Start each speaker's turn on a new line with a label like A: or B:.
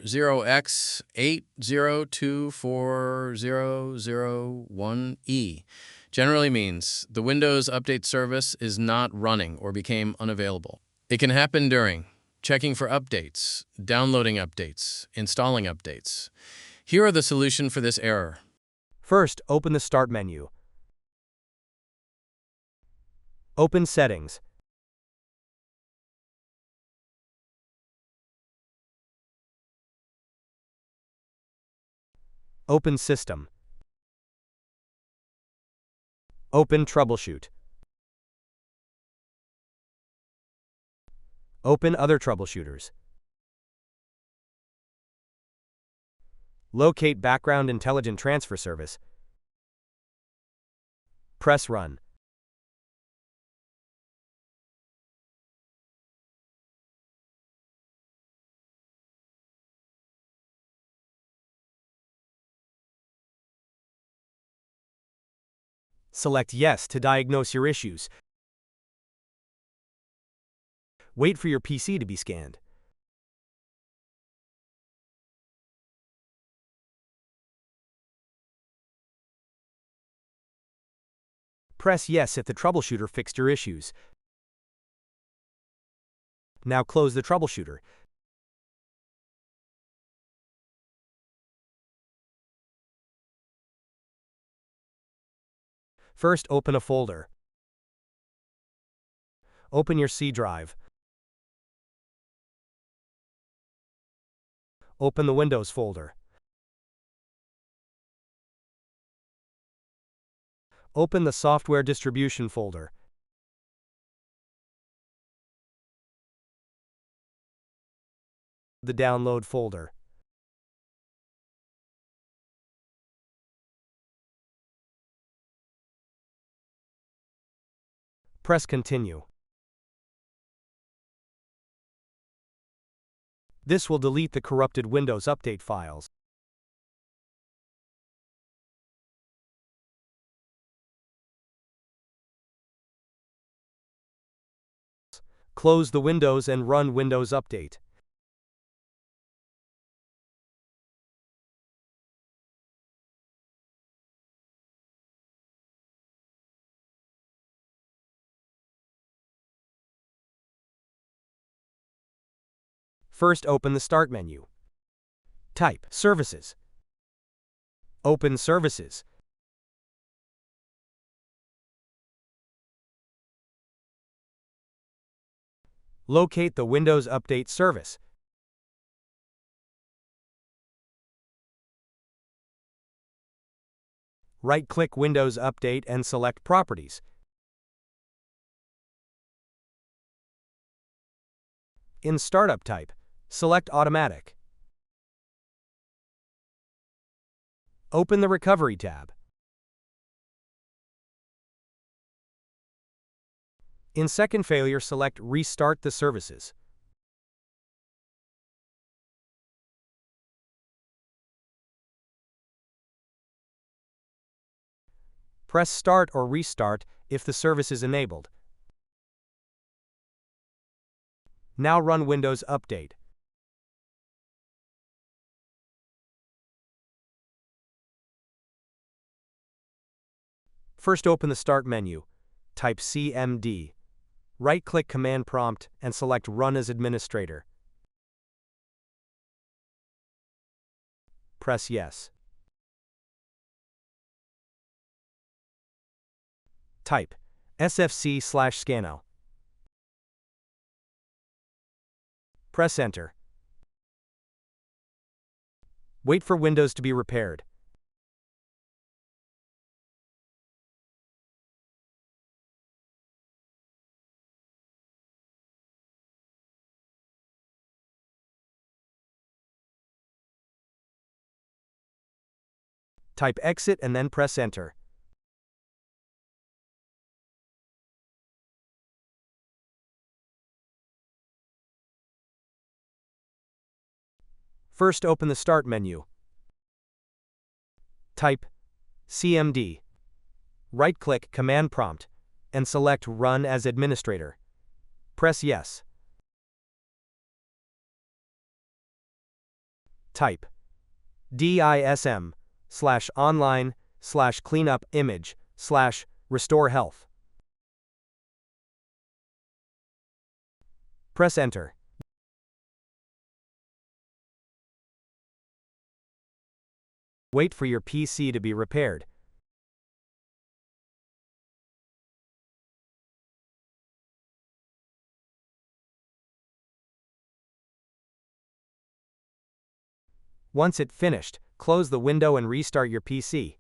A: 0x8024001e generally means the Windows Update service is not running or became unavailable. It can happen during checking for updates, downloading updates, installing updates. Here are the solution for this error.
B: First, open the Start menu. Open Settings. Open System. Open Troubleshoot. Open Other Troubleshooters. Locate Background Intelligent Transfer Service. Press Run. Select Yes to diagnose your issues. Wait for your PC to be scanned. Press Yes if the troubleshooter fixed your issues. Now close the troubleshooter. First, open a folder. Open your C drive. Open the Windows folder. Open the Software Distribution folder. The Download folder. Press Continue. This will delete the corrupted Windows Update files. Close the windows and run Windows Update. First, open the Start menu. Type Services. Open Services. Locate the Windows Update service. Right-click Windows Update and select Properties. In Startup Type, select Automatic. Open the Recovery tab. In Second Failure, select Restart the Services. Press Start or Restart if the service is enabled. Now run Windows Update. First, open the Start menu. Type CMD. Right-click Command Prompt and select Run as Administrator. Press Yes. Type SFC/scannow. Press Enter. Wait for Windows to be repaired. Type Exit and then press Enter. First, open the Start menu. Type CMD. Right-click Command Prompt and select Run as Administrator. Press Yes. type dism/online/cleanup image/restore health. Press enter. Wait for your PC to be repaired. Once it finished, close the window and restart your PC.